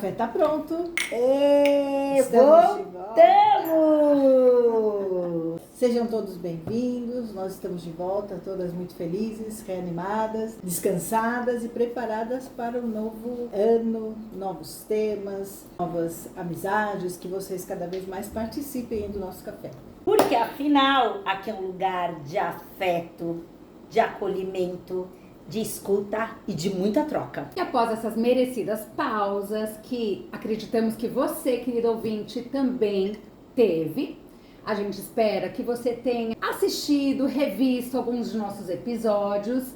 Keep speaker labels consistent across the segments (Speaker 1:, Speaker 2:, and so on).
Speaker 1: café tá pronto.
Speaker 2: Voltamos!
Speaker 1: Sejam todos bem-vindos. Nós estamos de volta, todas muito felizes, reanimadas, descansadas e preparadas para um novo ano, novos temas, novas amizades, que vocês cada vez mais participem do nosso café.
Speaker 2: Porque afinal, aqui é um lugar de afeto, de acolhimento, de escuta e de muita troca.
Speaker 3: E após essas merecidas pausas, que acreditamos que você, querido ouvinte, também teve, a gente espera que você tenha assistido, revisto alguns de nossos episódios.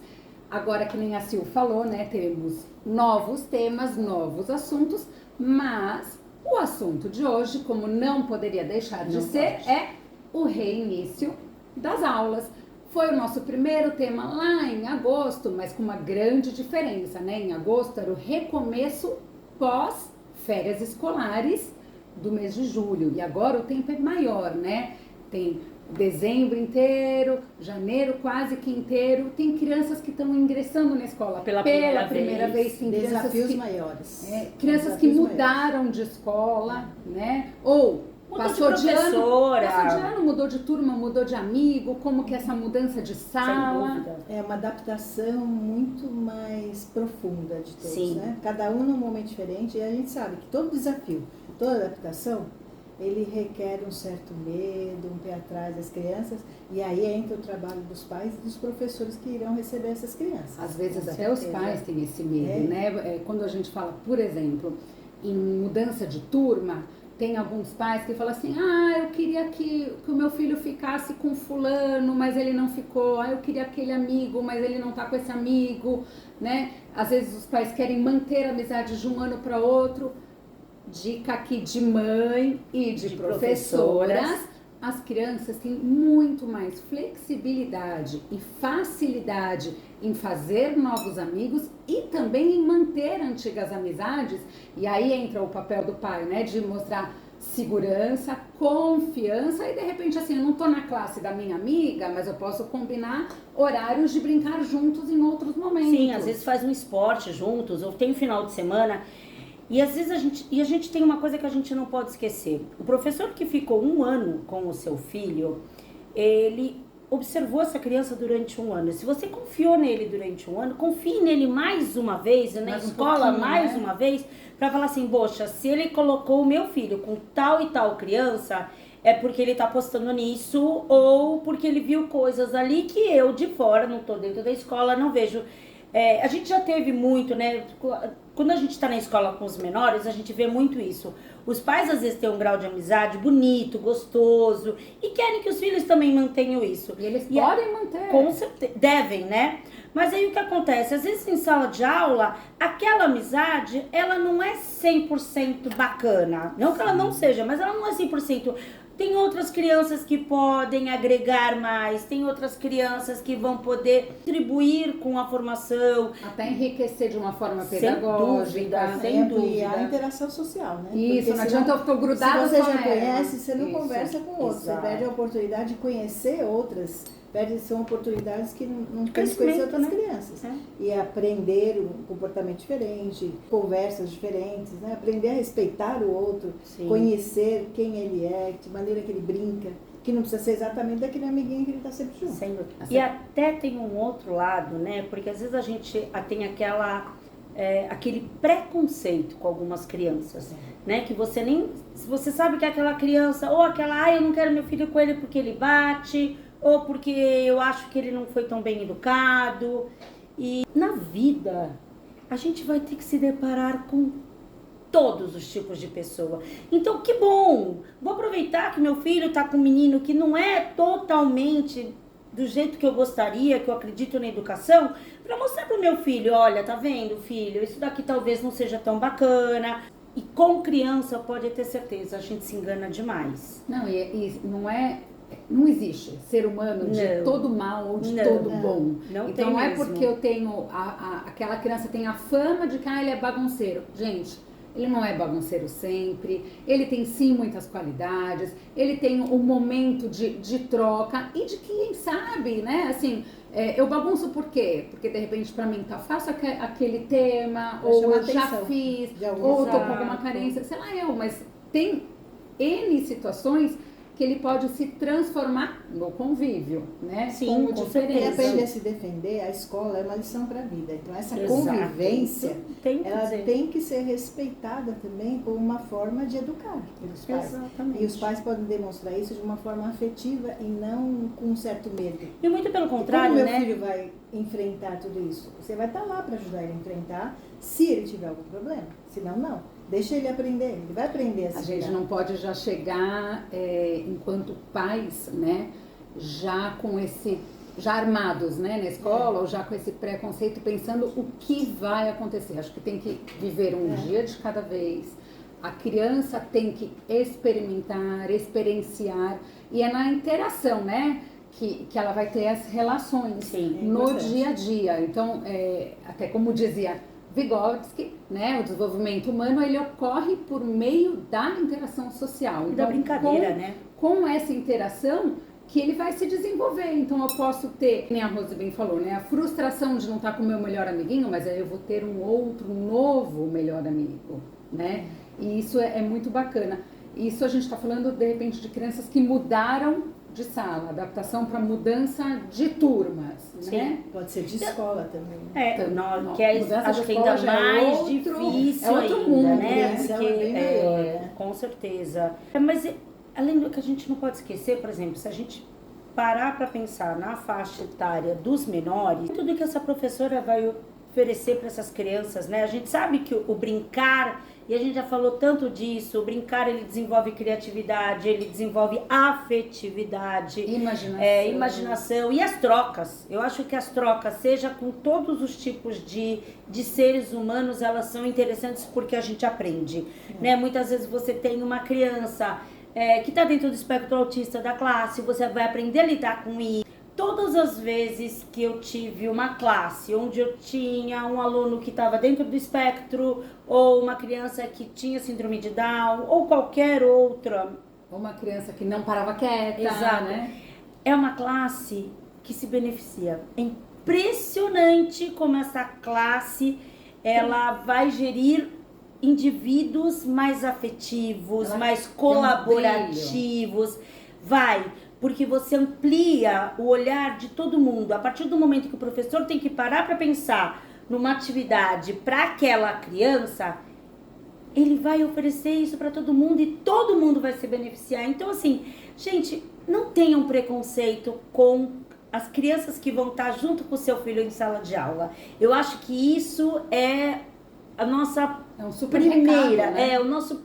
Speaker 3: Agora, que nem a Sil falou, né, temos novos temas, novos assuntos, mas o assunto de hoje, como não poderia deixar de ser, é o reinício das aulas. Foi o nosso primeiro tema lá em agosto, mas com uma grande diferença, né? Em agosto era o recomeço pós-férias escolares do mês de julho. E agora o tempo é maior, né? Tem dezembro inteiro, janeiro quase que inteiro. Tem crianças que estão ingressando na escola pela primeira vez. Tem
Speaker 1: desafios maiores.
Speaker 3: Crianças que mudaram de escola, né? Ou
Speaker 2: Passou de
Speaker 3: ano, mudou de turma, mudou de amigo, como que é essa mudança de sala?
Speaker 1: É uma adaptação muito mais profunda de todos,
Speaker 2: Sim.
Speaker 1: né? Cada um num momento diferente, e a gente sabe que todo desafio, toda adaptação, ele requer um certo medo, um pé atrás das crianças, e aí entra o trabalho dos pais e dos professores que irão receber essas crianças.
Speaker 3: Às vezes até os pais têm esse medo, né? Quando a gente fala, por exemplo, em mudança de turma, tem alguns pais que falam assim, eu queria que o meu filho ficasse com fulano, mas ele não ficou. Eu queria aquele amigo, mas ele não tá com esse amigo, né? Às vezes os pais querem manter a amizade de um ano para outro. Dica aqui de mãe e de professoras. As crianças têm muito mais flexibilidade e facilidade em fazer novos amigos e também em manter antigas amizades. E aí entra o papel do pai, né? De mostrar segurança, confiança e de repente assim, eu não tô na classe da minha amiga, mas eu posso combinar horários de brincar juntos em outros momentos.
Speaker 2: Sim, às vezes faz um esporte juntos, ou tem um final de semana. E às vezes a gente tem uma coisa que a gente não pode esquecer. O professor que ficou 1 ano com o seu filho, ele observou essa criança durante 1 ano. Se você confiou nele durante 1 ano, confie nele mais uma vez, na escola mais uma vez, para falar assim, poxa, se ele colocou o meu filho com tal e tal criança, é porque ele tá apostando nisso, ou porque ele viu coisas ali que eu de fora, não tô dentro da escola, não vejo. A gente já teve muito, né? Quando a gente tá na escola com os menores, a gente vê muito isso. Os pais às vezes têm um grau de amizade bonito, gostoso, e querem que os filhos também mantenham isso.
Speaker 3: E eles podem manter.
Speaker 2: Com certeza, devem, né? Mas aí o que acontece? Às vezes em sala de aula, aquela amizade, ela não é 100% bacana. Não que ela não seja, mas ela não é 100%. Tem outras crianças que podem agregar mais, tem outras crianças que vão poder contribuir com a formação.
Speaker 3: Até enriquecer de uma forma pedagógica.
Speaker 2: Sem dúvida.
Speaker 1: E a interação social, né?
Speaker 3: Isso,
Speaker 1: porque
Speaker 3: não adianta eu ficar grudado.
Speaker 1: Se você já conhece, você não
Speaker 3: Isso.
Speaker 1: conversa com outros. Você perde a oportunidade de conhecer outras. São oportunidades que não tem que conhecer outras crianças. E aprender um comportamento diferente, conversas diferentes, né? Aprender a respeitar o outro, conhecer quem ele é, de maneira que ele brinca, que não precisa ser exatamente daquele amiguinho que ele está sempre junto.
Speaker 2: E até tem um outro lado, né? Porque às vezes a gente tem aquele preconceito com algumas crianças, né? Que você sabe que aquela criança, ou aquela, eu não quero meu filho com ele porque ele bate, ou porque eu acho que ele não foi tão bem educado. E na vida, a gente vai ter que se deparar com todos os tipos de pessoa. Então, que bom! Vou aproveitar que meu filho tá com um menino que não é totalmente do jeito que eu gostaria, que eu acredito na educação, para mostrar pro meu filho, olha, tá vendo, filho? Isso daqui talvez não seja tão bacana. E com criança, pode ter certeza, a gente se engana demais.
Speaker 3: Não, não existe ser humano de todo mal ou de todo bom. Então não é porque eu tenho aquela criança tem a fama de que ele é bagunceiro. Gente, ele não é bagunceiro sempre, ele tem sim muitas qualidades, ele tem um momento de troca e de quem sabe, né, assim, Eu bagunço por quê? Porque de repente para mim tá fácil aquele tema,
Speaker 1: Vai
Speaker 3: ou
Speaker 1: chamar
Speaker 3: eu já
Speaker 1: atenção
Speaker 3: fiz,
Speaker 1: de alguém.
Speaker 3: ou eu tô com
Speaker 2: Exato.
Speaker 3: alguma carência, sei lá mas tem N situações que ele pode se transformar no convívio, né?
Speaker 2: Sim,
Speaker 3: Como
Speaker 2: com
Speaker 1: E
Speaker 3: diferença.
Speaker 1: aprender a se defender, a escola é uma lição para a vida. Então, essa
Speaker 2: Exato.
Speaker 1: convivência,
Speaker 2: Tem que
Speaker 1: ela
Speaker 2: dizer.
Speaker 1: tem que ser respeitada também como uma forma de educar pelos pais.
Speaker 2: Exatamente.
Speaker 1: E os pais podem demonstrar isso de uma forma afetiva e não com um certo medo.
Speaker 2: E muito pelo
Speaker 1: E
Speaker 2: contrário,
Speaker 1: como meu
Speaker 2: né?
Speaker 1: filho vai enfrentar tudo isso? Você vai estar lá para ajudar ele a enfrentar, se ele tiver algum problema. Senão, não. Deixa ele aprender, ele vai aprender a se
Speaker 3: A gente
Speaker 1: virar.
Speaker 3: não pode já chegar, enquanto pais, né, já armados, né, na escola, ou já com esse preconceito, pensando o que vai acontecer. Acho que tem que viver um dia de cada vez. A criança tem que experimentar, experienciar, e é na interação, né, que ela vai ter as relações
Speaker 2: Sim,
Speaker 3: no
Speaker 1: importante.
Speaker 3: dia a dia. Então, até como dizia Vygotsky, né, o desenvolvimento humano, ele ocorre por meio da interação social.
Speaker 2: E da brincadeira, né?
Speaker 3: Com essa interação que ele vai se desenvolver. Então eu posso ter, como a Rose bem falou, né, a frustração de não estar com o meu melhor amiguinho, mas aí eu vou ter um outro novo melhor amigo, né? E isso é muito bacana. Isso a gente está falando, de repente, de crianças que mudaram de sala, adaptação para mudança de turmas,
Speaker 2: Sim.
Speaker 3: né?
Speaker 1: Pode ser de escola também.
Speaker 3: Então,
Speaker 2: que é,
Speaker 3: mudança
Speaker 2: acho
Speaker 3: de
Speaker 2: que ainda
Speaker 3: escola já é
Speaker 2: mais
Speaker 3: outro-
Speaker 2: difícil
Speaker 3: é outro
Speaker 2: ainda,
Speaker 3: mundo,
Speaker 2: né?
Speaker 1: a
Speaker 2: Porque,
Speaker 1: tensão é bem maior, né?
Speaker 2: com certeza. Mas além do que a gente não pode esquecer, por exemplo, se a gente parar para pensar na faixa etária dos menores, tudo que essa professora vai oferecer para essas crianças, né? A gente sabe que o brincar, e a gente já falou tanto disso, o brincar ele desenvolve criatividade, ele desenvolve afetividade, imaginação e as trocas. Eu acho que as trocas, seja com todos os tipos de seres humanos, elas são interessantes porque a gente aprende, né? Muitas vezes você tem uma criança que está dentro do espectro autista da classe, você vai aprender a lidar com isso. Todas as vezes que eu tive uma classe onde eu tinha um aluno que estava dentro do espectro, ou uma criança que tinha síndrome de Down, ou qualquer outra.
Speaker 3: Uma criança que não parava quieta,
Speaker 2: Exato.
Speaker 3: né?
Speaker 2: É uma classe que se beneficia. É impressionante como essa classe ela vai gerir indivíduos mais afetivos,
Speaker 3: Ela
Speaker 2: mais
Speaker 3: tem um
Speaker 2: colaborativos. Vai, porque você amplia o olhar de todo mundo. A partir do momento que o professor tem que parar para pensar numa atividade para aquela criança, ele vai oferecer isso para todo mundo e todo mundo vai se beneficiar. Então, assim, gente, não tenham preconceito com as crianças que vão estar junto com o seu filho em sala de aula. Eu acho que isso é a nossa
Speaker 3: um super
Speaker 2: primeira,
Speaker 3: recado, né?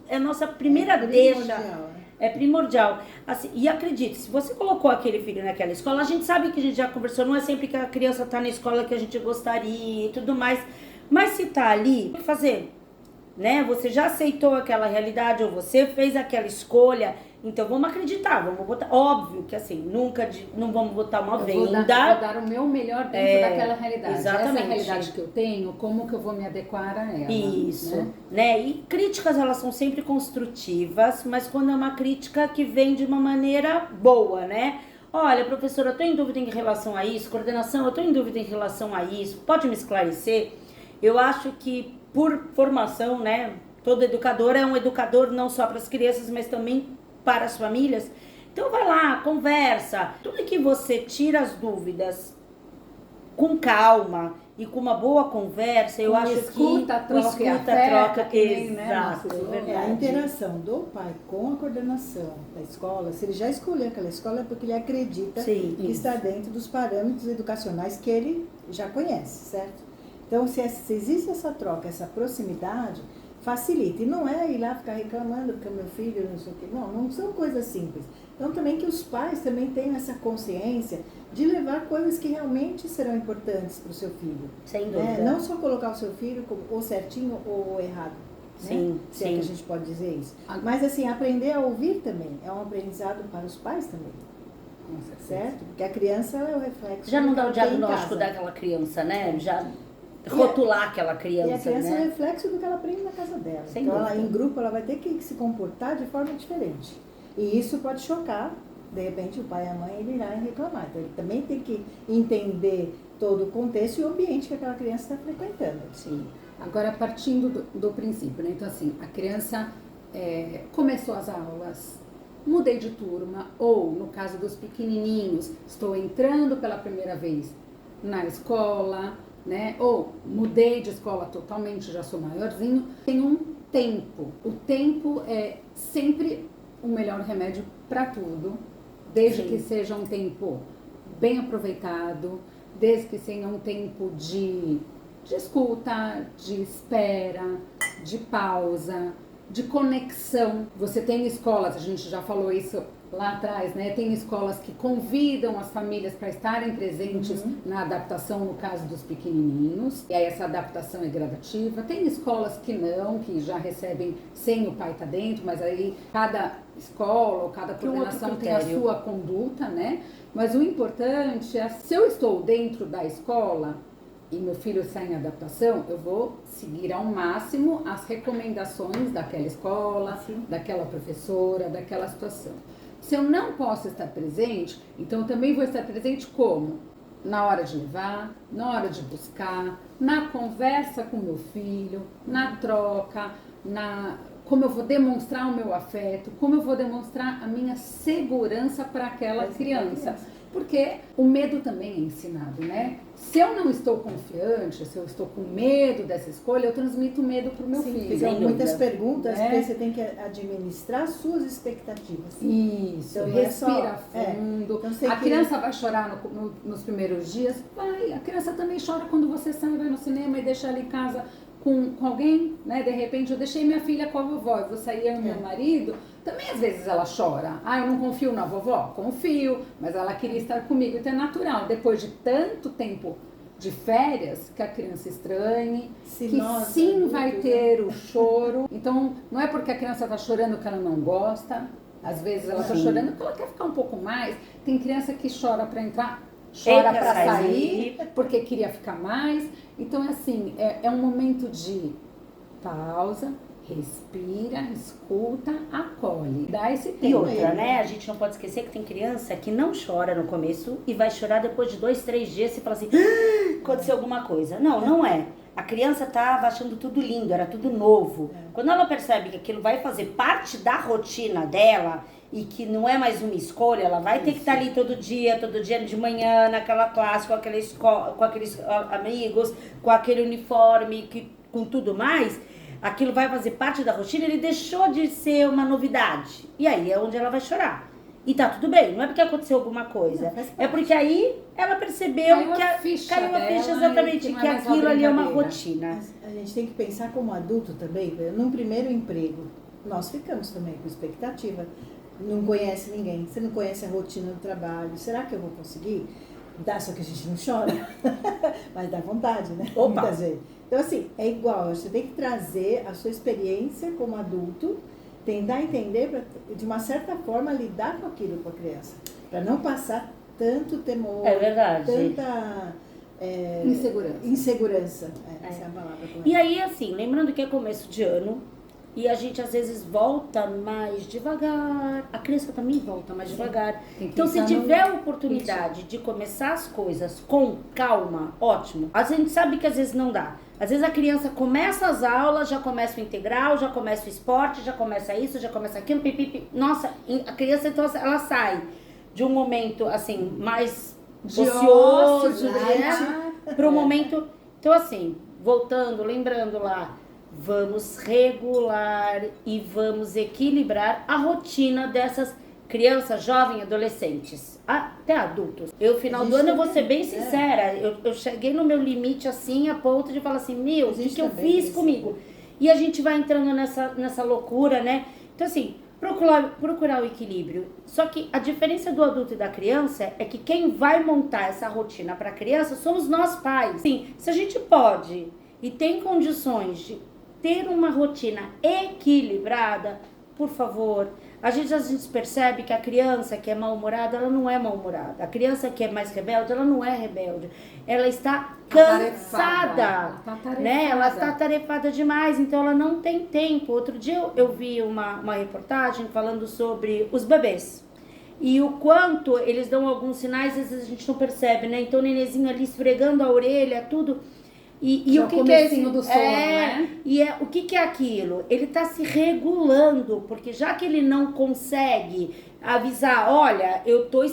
Speaker 2: é a nossa primeira deixa.
Speaker 1: Primordial.
Speaker 2: É primordial. Assim, e acredite, se você colocou aquele filho naquela escola, a gente sabe que a gente já conversou, não é sempre que a criança está na escola que a gente gostaria e tudo mais. Mas se tá ali, o que fazer? Né? Você já aceitou aquela realidade ou você fez aquela escolha, então vamos acreditar, vamos botar. Óbvio que assim, não vamos botar uma
Speaker 3: Eu
Speaker 2: venda.
Speaker 3: vou dar o meu melhor dentro daquela realidade.
Speaker 2: Exatamente.
Speaker 3: Essa realidade que eu tenho, como que eu vou me adequar a ela?
Speaker 2: Isso, né? E críticas, elas são sempre construtivas, mas quando é uma crítica que vem de uma maneira boa, né? Olha, professora, eu tô em dúvida em relação a isso, coordenação, eu tô em dúvida em relação a isso, pode me esclarecer? Eu acho que por formação, né? Todo educador é um educador não só para as crianças, mas também para as famílias. Então vai lá, conversa. Tudo que você tira as dúvidas com calma e com uma boa conversa, eu acho
Speaker 3: escuta,
Speaker 2: que
Speaker 3: troca,
Speaker 2: troca,
Speaker 3: que nem, né,
Speaker 2: exato,
Speaker 3: Márcio?
Speaker 2: verdade.
Speaker 1: A interação do pai com a coordenação da escola, se ele já escolheu aquela escola, é porque ele acredita
Speaker 2: Sim,
Speaker 1: que está dentro dos parâmetros educacionais que ele já conhece, certo? Então, se existe essa troca, essa proximidade, facilita. E não é ir lá ficar reclamando porque o meu filho não sei o quê. Não, não são coisas simples. Então, também que os pais também tenham essa consciência de levar coisas que realmente serão importantes para o seu filho.
Speaker 2: Sem dúvida.
Speaker 1: Não só colocar o seu filho como ou certinho ou errado.
Speaker 2: Sim,
Speaker 1: né? Se é
Speaker 2: sim.
Speaker 1: que a gente pode dizer isso. Mas, assim, aprender a ouvir também é um aprendizado para os pais também. Certo? Porque a criança é o reflexo.
Speaker 2: Já não dá o
Speaker 1: do que ela tem em
Speaker 2: diagnóstico
Speaker 1: casa.
Speaker 2: daquela criança, né? Já rotular aquela criança,
Speaker 1: E a criança é
Speaker 2: né?
Speaker 1: o reflexo do que ela aprende na casa dela.
Speaker 2: Sem
Speaker 1: então, ela,
Speaker 2: dúvida.
Speaker 1: em grupo, ela vai ter que se comportar de forma diferente. E isso pode chocar, de repente o pai e a mãe virarem reclamar. Então ele também tem que entender todo o contexto e o ambiente que aquela criança está frequentando.
Speaker 3: Sim. Agora, partindo do princípio, né? Então, assim, a criança começou as aulas, mudei de turma, ou, no caso dos pequenininhos, estou entrando pela primeira vez na escola, né? Ou mudei de escola totalmente, já sou maiorzinho. Tem um tempo. O tempo é sempre o melhor remédio para tudo, desde que seja um tempo bem aproveitado, desde que seja um tempo de escuta, de espera, de pausa, de conexão. Você tem escolas, a gente já falou isso lá atrás, né? Tem escolas que convidam as famílias para estarem presentes na adaptação, no caso dos pequenininhos, e aí essa adaptação é gradativa. Tem escolas que não, que já recebem sem o pai estar dentro, mas aí cada escola ou cada coordenação tem a sua conduta, né? Mas o importante é, se eu estou dentro da escola e meu filho está em adaptação, eu vou seguir ao máximo as recomendações daquela escola, daquela professora, daquela situação. Se eu não posso estar presente, então eu também vou estar presente como? Na hora de levar, na hora de buscar, na conversa com meu filho, na troca, como eu vou demonstrar o meu afeto, como eu vou demonstrar a minha segurança para aquela criança. Porque o medo também é ensinado, né? Se eu não estou confiante, se eu estou com medo dessa escolha, eu transmito medo para o meu filho.
Speaker 1: São muitas perguntas, porque você tem que administrar suas expectativas.
Speaker 3: Isso, então, respira fundo. Então, a criança vai chorar nos primeiros dias? Vai. A criança também chora quando você sai, vai no cinema e deixa ela em casa com alguém, né? De repente, eu deixei minha filha com a vovó, eu vou sair eu e meu marido. Também às vezes ela chora. Eu não confio na vovó? Confio, mas ela queria estar comigo, então é natural. Depois de tanto tempo de férias, que a criança estranhe, vai ter o choro. Então, não é porque a criança está chorando que ela não gosta. Às vezes ela está chorando porque ela quer ficar um pouco mais. Tem criança que chora para entrar, chora para sair, porque queria ficar mais. Então, assim, é um momento de pausa, respira, escuta, acolhe. Dá esse tempo.
Speaker 2: E outra, né? A gente não pode esquecer que tem criança que não chora no começo e vai chorar depois de 2, 3 dias e fala assim, aconteceu alguma coisa. Não é. A criança estava achando tudo lindo, era tudo novo. Quando ela percebe que aquilo vai fazer parte da rotina dela e que não é mais uma escolha, ela vai ter que estar ali todo dia de manhã, naquela classe, com aquela escola, com aqueles amigos, com aquele uniforme, com tudo mais. Aquilo vai fazer parte da rotina, ele deixou de ser uma novidade. E aí é onde ela vai chorar. E tá tudo bem, não é porque aconteceu alguma coisa. É porque aí ela percebeu caiu a ficha exatamente, que aquilo ali é uma rotina.
Speaker 1: A gente tem que pensar como adulto também. Num primeiro emprego, nós ficamos também com expectativa. Não conhece ninguém, você não conhece a rotina do trabalho. Será que eu vou conseguir? Dá, só que a gente não chora. Mas dá vontade, né?
Speaker 2: Opa.
Speaker 1: Muitas vezes. Então, assim, é igual, você tem que trazer a sua experiência como adulto, tentar entender, pra, de uma certa forma, lidar com aquilo com a criança. Para não passar tanto temor, tanta insegurança. Essa é a palavra correta.
Speaker 2: E aí, assim, lembrando que é começo de ano, e a gente às vezes volta mais devagar, a criança também volta mais devagar. Então, se tiver a oportunidade de começar as coisas com calma, ótimo. A gente sabe que às vezes não dá. Às vezes a criança começa as aulas, já começa o integral, já começa o esporte, já começa isso, já começa aquilo, pipipi. Nossa, a criança então ela sai de um momento assim mais ocioso, né, para um momento. Então assim, voltando, lembrando lá, vamos regular e vamos equilibrar a rotina dessas crianças, jovens, adolescentes, até adultos. Eu, final do ano, eu vou ser bem sincera, eu cheguei no meu limite assim, a ponto de falar assim, o que eu fiz comigo? E a gente vai entrando nessa loucura, né? Então assim, procurar o equilíbrio. Só que a diferença do adulto e da criança é que quem vai montar essa rotina para a criança somos nós pais. Sim, se a gente pode e tem condições de ter uma rotina equilibrada, por favor. A gente percebe que a criança que é mal-humorada, ela não é mal-humorada. A criança que é mais rebelde, ela não é rebelde. Ela está cansada, né? Ela está atarefada demais, então ela não tem tempo. Outro dia eu vi uma reportagem falando sobre os bebês. e o quanto eles dão alguns sinais, às vezes a gente não percebe, né? Então o nenenzinho ali esfregando a orelha, tudo. E o que é esse
Speaker 3: do sono, né?
Speaker 2: E o que é aquilo? Ele está se regulando, porque já que ele não consegue avisar, olha, eu tô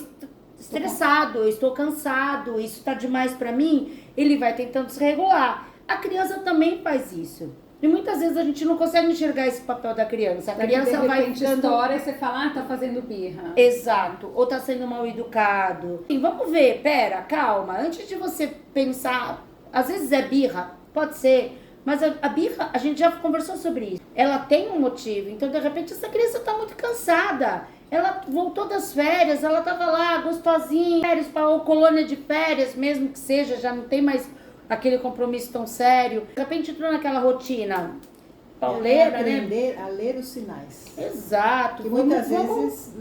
Speaker 2: estressado, eu estou cansado, isso está demais para mim, ele vai tentando se regular. A criança também faz isso. E muitas vezes a gente não consegue enxergar esse papel da criança. A criança vai ficando...
Speaker 3: estoura e você fala, tá fazendo birra.
Speaker 2: Exato. Ou tá sendo mal educado. E vamos ver, pera, calma. Antes de você pensar, às vezes é birra, pode ser. Mas a birra, a gente já conversou sobre isso. Ela tem um motivo. Então, de repente, essa criança tá muito cansada. Ela voltou das férias, ela tava lá, gostosinha. Férias, ou colônia de férias, mesmo que seja, já não tem mais aquele compromisso tão sério. De repente entrou naquela rotina pauleira,
Speaker 1: aprender a ler os sinais.
Speaker 2: Exato.
Speaker 1: Que muitas vezes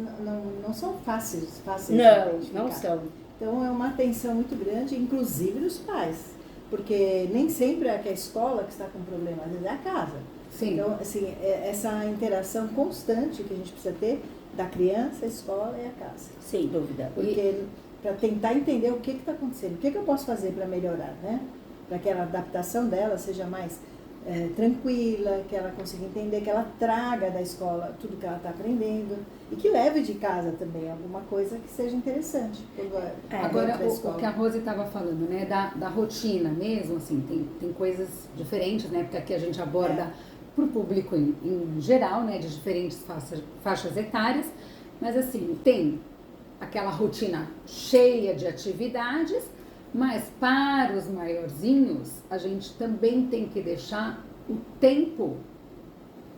Speaker 1: não são fáceis de
Speaker 2: não são.
Speaker 1: Então é uma atenção muito grande, inclusive dos pais. Porque nem sempre é que a escola que está com problema, às vezes é a casa.
Speaker 3: Sim.
Speaker 1: Então, assim, essa interação constante que a gente precisa ter da criança, a escola e a casa.
Speaker 2: Sem dúvida.
Speaker 1: Porque para tentar entender o que está acontecendo, o que eu posso fazer para melhorar, né? Para que a adaptação dela seja mais tranquila, que ela consiga entender, que ela traga da escola tudo que ela está aprendendo e que leve de casa também alguma coisa que seja interessante.
Speaker 3: Agora, o que a Rose estava falando, né, da rotina mesmo, assim, tem coisas diferentes, né, porque aqui a gente aborda para o público em geral, né, de diferentes faixas etárias, mas assim, tem aquela rotina cheia de atividades, mas para os maiorzinhos, a gente também tem que deixar o tempo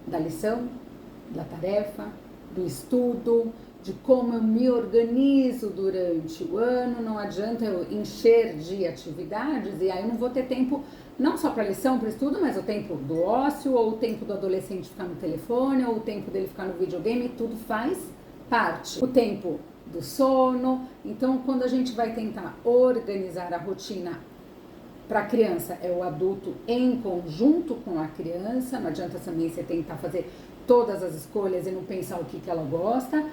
Speaker 3: da lição, da tarefa, do estudo, de como eu me organizo durante o ano. Não adianta eu encher de atividades e aí eu não vou ter tempo não só para lição, para estudo, mas o tempo do ócio, ou o tempo do adolescente ficar no telefone, ou o tempo dele ficar no videogame, tudo faz parte. O tempo do sono. Então, quando a gente vai tentar organizar a rotina para a criança, é o adulto em conjunto com a criança. Não adianta também você tentar fazer todas as escolhas e não pensar o que ela gosta.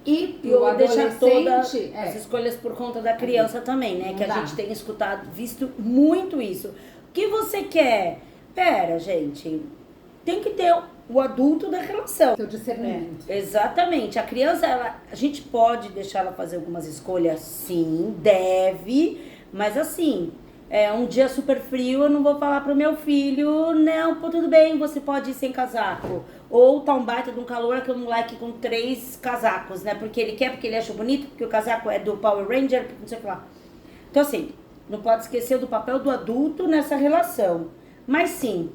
Speaker 3: E o
Speaker 2: deixar todas as escolhas por conta da criança também, né?
Speaker 3: Não
Speaker 2: que a
Speaker 3: dá.
Speaker 2: gente tem visto muito isso. O que você quer? Pera, gente, tem que ter o adulto da relação.
Speaker 3: Seu discernimento.
Speaker 2: Exatamente. A criança, a gente pode deixar ela fazer algumas escolhas, sim, deve, mas assim, um dia super frio, eu não vou falar pro meu filho, não, pô, tudo bem, você pode ir sem casaco. Ou tá um baita de um calor, que é um moleque com 3 casacos, né? Porque ele quer, porque ele acha bonito, porque o casaco é do Power Ranger, não sei o que lá. Então assim, não pode esquecer do papel do adulto nessa relação. Mas sim,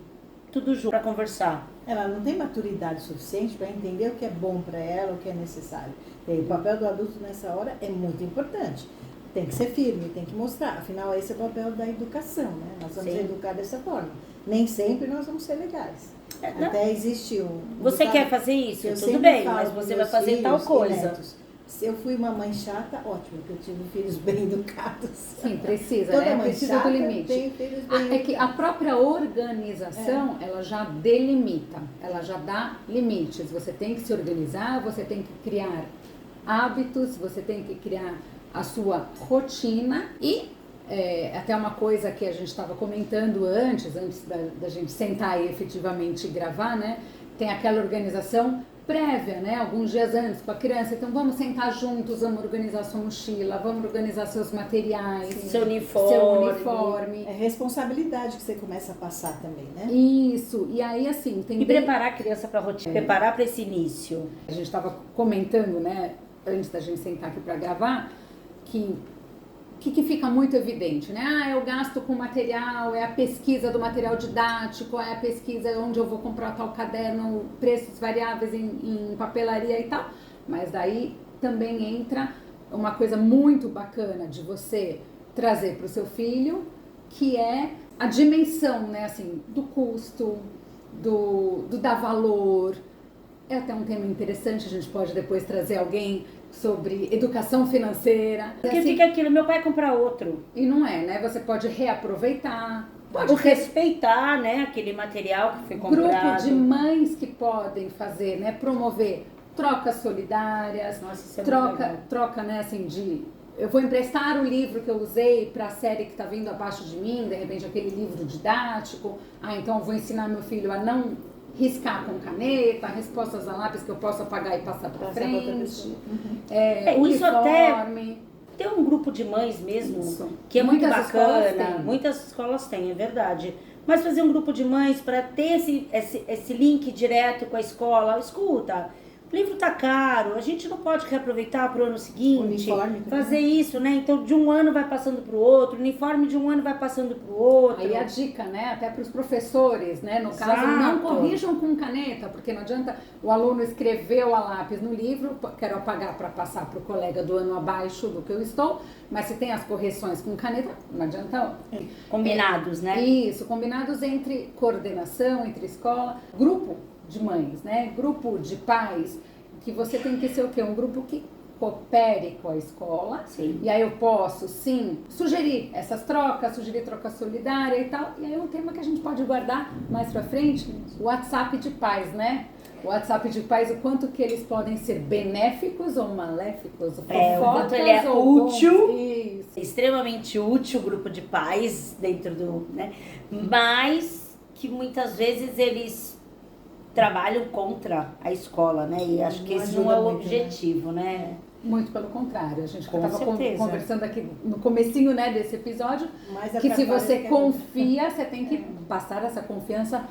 Speaker 2: tudo junto para conversar.
Speaker 1: Ela não tem maturidade suficiente para entender o que é bom para ela, o que é necessário. E o papel do adulto nessa hora é muito importante. Tem que ser firme, tem que mostrar. Afinal, esse é o papel da educação, né? Nós vamos educar dessa forma. Nem sempre nós vamos ser legais. Até existe
Speaker 2: Você quer fazer isso? Tudo bem, mas você vai fazer tal coisa.
Speaker 1: Se eu fui uma mãe chata, ótimo, porque eu tive filhos bem educados.
Speaker 3: Sim, precisa,
Speaker 1: Toda
Speaker 3: né?
Speaker 1: mãe
Speaker 3: Precisa
Speaker 1: chata
Speaker 3: do limite.
Speaker 1: tem filhos bem
Speaker 3: É que a própria organização, ela já delimita, ela já dá limites. Você tem que se organizar, você tem que criar hábitos, você tem que criar a sua rotina e até uma coisa que a gente estava comentando antes da gente sentar e efetivamente gravar, né? Tem aquela organização prévia, né? Alguns dias antes com a criança. Então vamos sentar juntos, vamos organizar sua mochila, vamos organizar seus materiais,
Speaker 2: seu uniforme.
Speaker 1: É responsabilidade que você começa a passar também, né?
Speaker 3: Isso. E aí assim,
Speaker 2: E preparar a criança para a rotina, preparar para esse início.
Speaker 3: A gente estava comentando, né, antes da gente sentar aqui para gravar, que fica muito evidente, né? Eu gasto com material, é a pesquisa do material didático, é a pesquisa onde eu vou comprar tal caderno, preços variáveis em papelaria e tal. Mas daí também entra uma coisa muito bacana de você trazer para o seu filho, que é a dimensão, né, assim, do custo, do dar valor. É até um tema interessante, a gente pode depois trazer alguém sobre educação financeira.
Speaker 2: Porque
Speaker 3: assim,
Speaker 2: fica aquilo, meu pai comprar outro.
Speaker 3: E não é, né? Você pode reaproveitar.
Speaker 2: Pode respeitar, né, aquele material que foi comprado.
Speaker 3: Grupo de mães que podem fazer, né, promover trocas solidárias,
Speaker 2: Nossa, isso é muito legal.
Speaker 3: troca, né, assim, eu vou emprestar o livro que eu usei para a série que está vindo abaixo de mim, de repente aquele livro didático. Então eu vou ensinar meu filho a não riscar com caneta, respostas a lápis que eu possa apagar e passar para frente.
Speaker 2: Isso até
Speaker 3: Uniforme.
Speaker 2: tem um grupo de mães mesmo,
Speaker 3: Isso.
Speaker 2: que é muito
Speaker 3: Muitas escolas
Speaker 2: bacana.
Speaker 3: têm.
Speaker 2: Muitas escolas têm, é verdade. Mas fazer um grupo de mães para ter esse link direto com a escola. Escuta, o livro tá caro, a gente não pode reaproveitar para o ano seguinte,
Speaker 1: Uniforme
Speaker 2: fazer isso, né? Então de um ano vai passando para o outro, o uniforme de um ano vai passando para o outro.
Speaker 3: Aí a dica, né, até para os professores, né, no caso,
Speaker 2: Exato.
Speaker 3: não corrijam com caneta, porque não adianta o aluno escreveu a lápis no livro, quero apagar para passar para o colega do ano abaixo do que eu estou, mas se tem as correções com caneta, não adianta.
Speaker 2: Combinados, né?
Speaker 3: Isso, combinados entre coordenação, entre escola, grupo de mães, né, grupo de pais, que você tem que ser o quê? Um grupo que coopere com a escola.
Speaker 2: Sim.
Speaker 3: E aí eu posso, sim, sugerir essas trocas, sugerir troca solidária e tal. E aí é um tema que a gente pode guardar mais pra frente, o WhatsApp de pais, né? O WhatsApp de pais, o quanto que eles podem ser benéficos ou maléficos,
Speaker 2: O quanto ele é
Speaker 3: ou
Speaker 2: útil,
Speaker 3: Isso.
Speaker 2: extremamente útil o grupo de pais dentro do, né? Mas que muitas vezes eles trabalham contra a escola, né? E acho que esse não é o objetivo, né?
Speaker 3: Muito pelo contrário, a gente
Speaker 2: Com
Speaker 3: estava
Speaker 2: certeza.
Speaker 3: conversando aqui no comecinho, né, desse episódio,
Speaker 1: Mais
Speaker 3: que se
Speaker 1: atrapalha
Speaker 3: você
Speaker 1: que
Speaker 3: confia, você tem que passar essa confiança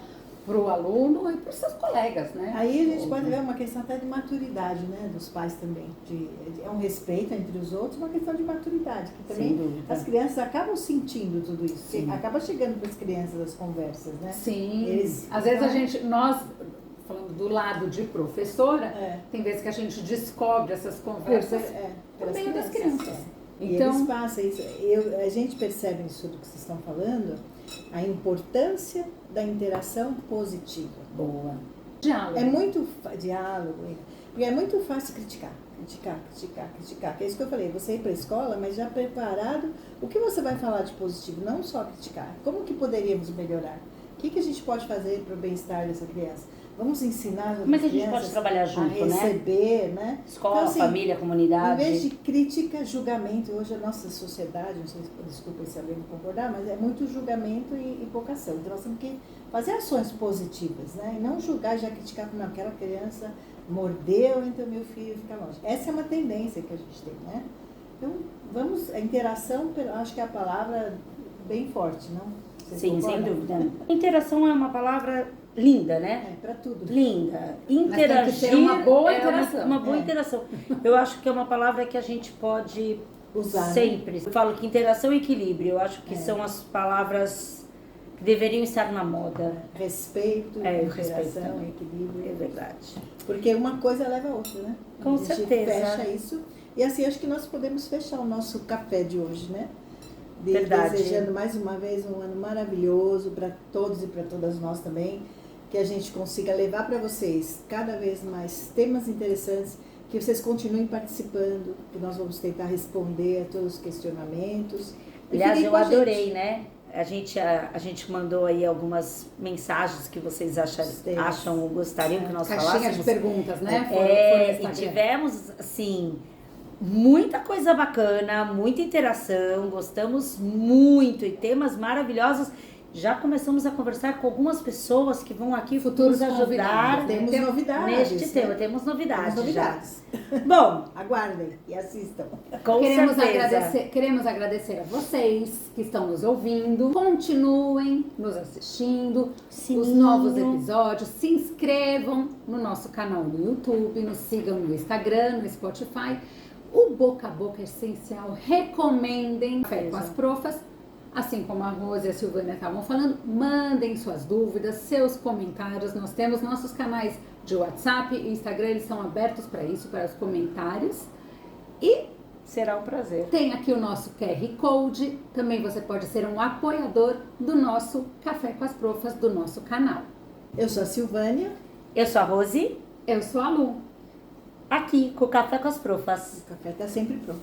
Speaker 3: pro aluno e pros seus colegas, né?
Speaker 1: Aí a gente pode ver uma questão até de maturidade, né, dos pais também. É um respeito entre os outros, uma questão de maturidade, que
Speaker 2: Sem
Speaker 1: também
Speaker 2: dúvida.
Speaker 1: as crianças acabam sentindo tudo isso.
Speaker 2: Sim.
Speaker 1: Acaba chegando para as crianças as conversas, né?
Speaker 3: Sim,
Speaker 1: Eles-
Speaker 3: às vezes
Speaker 1: então-
Speaker 3: nós, falando do lado de professora,
Speaker 1: É.
Speaker 3: tem vezes que a gente descobre essas conversas por
Speaker 1: pelas
Speaker 3: meio das crianças.
Speaker 1: E
Speaker 3: Então,
Speaker 1: eles passam isso. A gente percebe isso do que vocês estão falando, a importância da interação positiva.
Speaker 2: Boa.
Speaker 3: diálogo.
Speaker 1: É muito diálogo, porque é muito fácil criticar, que é isso que eu falei, você ir para a escola, mas já preparado, o que você vai falar de positivo, não só criticar, como que poderíamos melhorar? O que a gente pode fazer para o bem-estar dessa criança? Vamos ensinar as
Speaker 2: Como é que a gente
Speaker 1: crianças
Speaker 2: pode trabalhar junto,
Speaker 1: a
Speaker 2: né?
Speaker 1: receber, né?
Speaker 2: Escola,
Speaker 1: Então, assim,
Speaker 2: família, comunidade.
Speaker 1: Em vez de crítica, julgamento, hoje a nossa sociedade, não sei se desculpa se alguém não concordar, mas é muito julgamento e pouca ação. Então nós temos que fazer ações positivas, né? E não julgar e já criticar como aquela criança mordeu, então meu filho fica longe. Essa é uma tendência que a gente tem, né? Então, a interação, acho que é a palavra bem forte, não? Vocês
Speaker 2: Sim, sem
Speaker 1: concordam?
Speaker 2: dúvida. Interação é uma palavra linda, né?
Speaker 1: É, para tudo.
Speaker 2: Linda.
Speaker 3: tem
Speaker 2: Interagir
Speaker 3: que ser uma boa
Speaker 2: é
Speaker 3: interação.
Speaker 2: uma boa
Speaker 1: É.
Speaker 2: interação. Eu acho que é uma palavra que a gente pode
Speaker 1: Usar, né?
Speaker 2: sempre. Eu falo que interação e equilíbrio, eu acho que
Speaker 1: É.
Speaker 2: são as palavras que deveriam estar na moda.
Speaker 1: Respeito,
Speaker 2: É, o
Speaker 1: interação,
Speaker 2: respeito também.
Speaker 1: equilíbrio.
Speaker 2: É verdade.
Speaker 1: Porque uma coisa leva a outra, né?
Speaker 2: Com
Speaker 1: a gente
Speaker 2: certeza.
Speaker 1: fecha isso. E assim, acho que nós podemos fechar o nosso café de hoje, né?
Speaker 2: Verdade.
Speaker 1: Desejando mais uma vez um ano maravilhoso para todos e para todas nós também. Que a gente consiga levar para vocês cada vez mais temas interessantes, que vocês continuem participando, que nós vamos tentar responder a todos os questionamentos. E
Speaker 2: Aliás,
Speaker 1: fiquem
Speaker 2: eu
Speaker 1: com a
Speaker 2: adorei,
Speaker 1: gente.
Speaker 2: né? A gente mandou aí algumas mensagens que vocês
Speaker 1: Gostei.
Speaker 2: acham ou gostariam que nós
Speaker 3: Caixinha de
Speaker 2: falássemos.
Speaker 3: perguntas, né? Foram no
Speaker 2: E
Speaker 3: Instagram.
Speaker 2: tivemos, assim, muita coisa bacana, muita interação, gostamos muito e temas maravilhosos. Já começamos a conversar com algumas pessoas que vão aqui
Speaker 3: Futuros
Speaker 2: nos ajudar
Speaker 3: convidados.
Speaker 1: Temos novidades.
Speaker 2: neste
Speaker 1: né?
Speaker 2: tema. Temos novidades,
Speaker 1: Temos novidades.
Speaker 2: já. Bom,
Speaker 1: Aguardem e assistam.
Speaker 2: com certeza.
Speaker 3: Queremos agradecer a vocês que estão nos ouvindo. Continuem nos assistindo.
Speaker 2: Sininho.
Speaker 3: Os novos episódios. Se inscrevam no nosso canal no YouTube. Nos sigam no Instagram, no Spotify. O Boca a Boca Essencial. Recomendem Café com as Profas. Assim como a Rose e a Silvânia estavam falando, mandem suas dúvidas, seus comentários. Nós temos nossos canais de WhatsApp e Instagram, eles são abertos para isso, para os comentários. E
Speaker 2: Será um prazer.
Speaker 3: tem aqui o nosso QR Code. Também você pode ser um apoiador do nosso Café com as Profas, do nosso canal.
Speaker 1: Eu sou a Silvânia.
Speaker 2: Eu sou a Rose,
Speaker 3: Eu sou a Lu.
Speaker 2: aqui com o Café com as Profas.
Speaker 1: O café está sempre pronto.